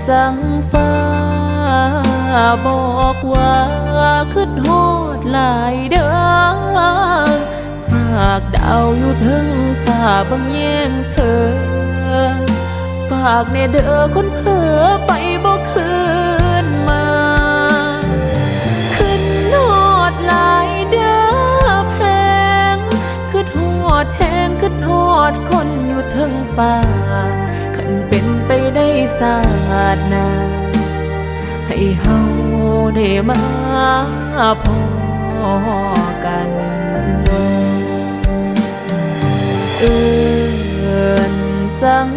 สั่งฟ้าบอกว่าขึ้นโหดหลายเด้อฝากดาวอยู่ถึงฝ่าบางแย่งเธอฝากแน่เด้อคนเผลอไปบอกคืนมาขึ้นโหดหลายเด้อแพงขึ้นโหดแหงขึ้นโหดคนอยู่ถึงฝ่าคันเป็นไปได้ศาสตร์นาให้เฮาได้มาพอกันเอิ้นสั่ง